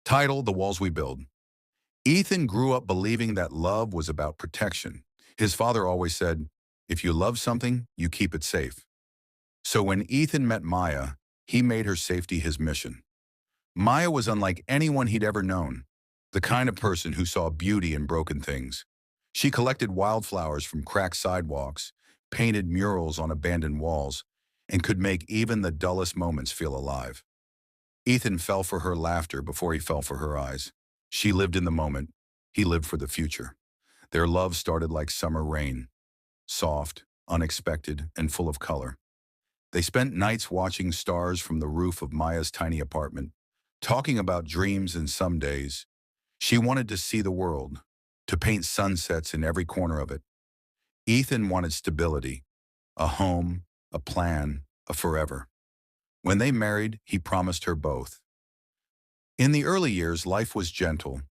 Title: The Walls We Build. Ethan grew up believing that love was about protection. His father always said, if you love something, you keep it safe. So when Ethan met Maya, he made her safety his mission. Maya was unlike anyone he'd ever known, the kind of person who saw beauty in broken things. She collected wildflowers from cracked sidewalks, painted murals on abandoned walls, and could make even the dullest moments feel alive. Ethan fell for her laughter before he fell for her eyes. She lived in the moment. He lived for the future. Their love started like summer rain, soft, unexpected, and full of color. They spent nights watching stars from the roof of Maya's tiny apartment, talking about dreams and some days. She wanted to see the world, to paint sunsets in every corner of it. Ethan wanted stability, a home, a plan, a forever. When they married, he promised her both. In the early years, life was gentle.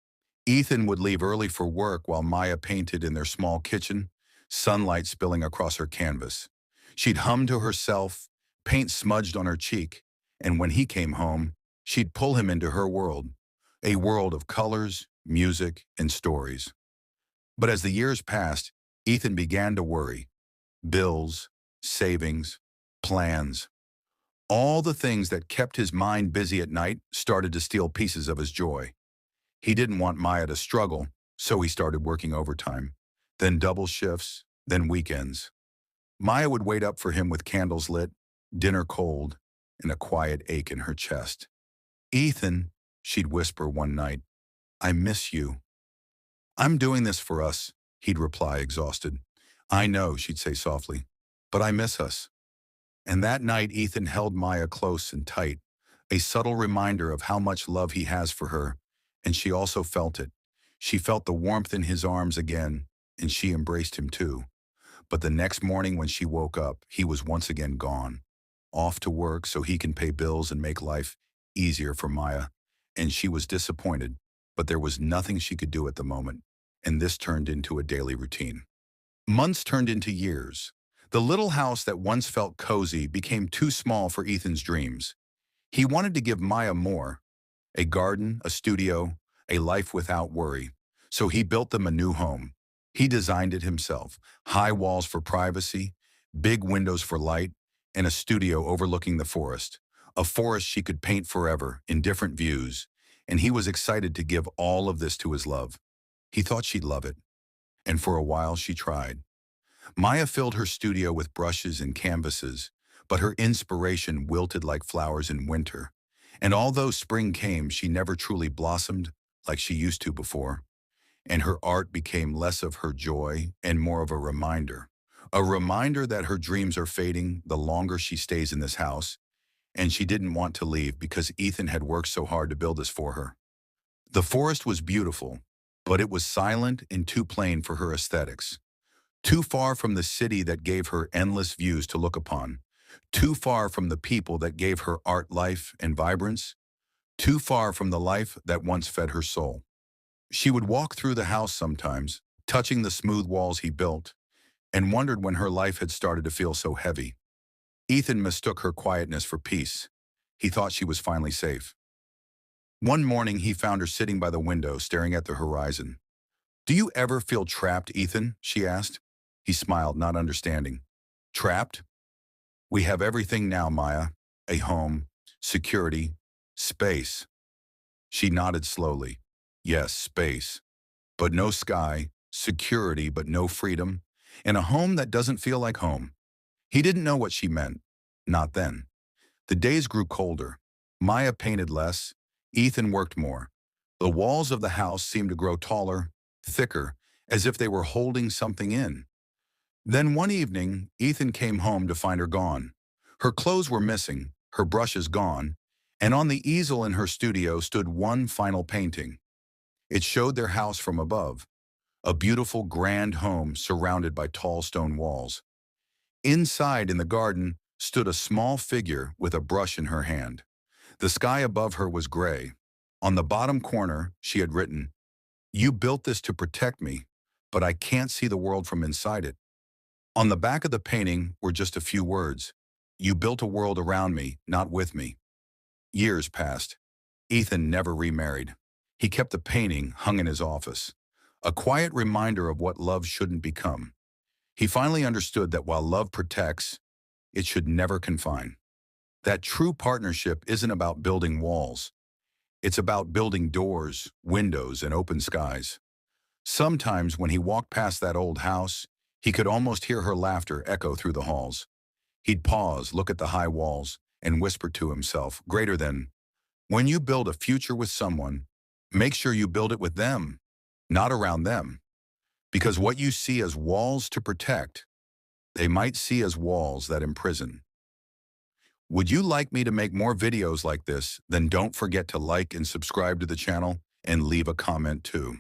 Ethan would leave early for work while Maya painted in their small kitchen, sunlight spilling across her canvas. She'd hum to herself, paint smudged on her cheek, and when he came home, she'd pull him into her world, a world of colors, music, and stories. But as the years passed, Ethan began to worry. Bills, savings, plans. All the things that kept his mind busy at night started to steal pieces of his joy. He didn't want Maya to struggle, so he started working overtime, then double shifts, then weekends. Maya would wait up for him with candles lit, dinner cold, and a quiet ache in her chest. Ethan, she'd whisper one night, I miss you. I'm doing this for us, he'd reply exhausted. I know, she'd say softly, but I miss us. And that night, Ethan held Maya close and tight, a subtle reminder of how much love he has for her, and she also felt it. She felt the warmth in his arms again, and she embraced him too. But the next morning when she woke up, he was once again gone, off to work so he can pay bills and make life easier for Maya. And she was disappointed, but there was nothing she could do at the moment, and this turned into a daily routine. Months turned into years. The little house that once felt cozy became too small for Ethan's dreams. He wanted to give Maya more, a garden, a studio, a life without worry. So he built them a new home. He designed it himself, high walls for privacy, big windows for light, and a studio overlooking the forest, a forest she could paint forever in different views. And he was excited to give all of this to his love. He thought she'd love it, and for a while she tried. Maya filled her studio with brushes and canvases, but her inspiration wilted like flowers in winter. And although spring came, she never truly blossomed like she used to before. And her art became less of her joy and more of a reminder. A reminder that her dreams are fading the longer she stays in this house, and she didn't want to leave because Ethan had worked so hard to build this for her. The forest was beautiful, but it was silent and too plain for her aesthetics. Too far from the city that gave her endless views to look upon, too far from the people that gave her art life and vibrance, too far from the life that once fed her soul. She would walk through the house sometimes, touching the smooth walls he built, and wondered when her life had started to feel so heavy. Ethan mistook her quietness for peace. He thought she was finally safe. One morning, he found her sitting by the window, staring at the horizon. Do you ever feel trapped, Ethan? She asked. He smiled, not understanding. Trapped? We have everything now, Maya. A home, security, space. She nodded slowly. Yes, space. But no sky, security but no freedom, and a home that doesn't feel like home. He didn't know what she meant. Not then. The days grew colder. Maya painted less. Ethan worked more. The walls of the house seemed to grow taller, thicker, as if they were holding something in. Then one evening, Ethan came home to find her gone. Her clothes were missing, her brushes gone, and on the easel in her studio stood one final painting. It showed their house from above, a beautiful grand home surrounded by tall stone walls. Inside, in the garden, stood a small figure with a brush in her hand. The sky above her was gray. On the bottom corner, she had written, "You built this to protect me, but I can't see the world from inside it." On the back of the painting were just a few words. You built a world around me, not with me. Years passed. Ethan never remarried. He kept the painting hung in his office, a quiet reminder of what love shouldn't become. He finally understood that while love protects, it should never confine. That true partnership isn't about building walls. It's about building doors, windows, and open skies. Sometimes when he walked past that old house, he could almost hear her laughter echo through the halls. He'd pause, look at the high walls, and whisper to himself, greater than, when you build a future with someone, make sure you build it with them, not around them. Because what you see as walls to protect, they might see as walls that imprison. Would you like me to make more videos like this? Then don't forget to like and subscribe to the channel and leave a comment too.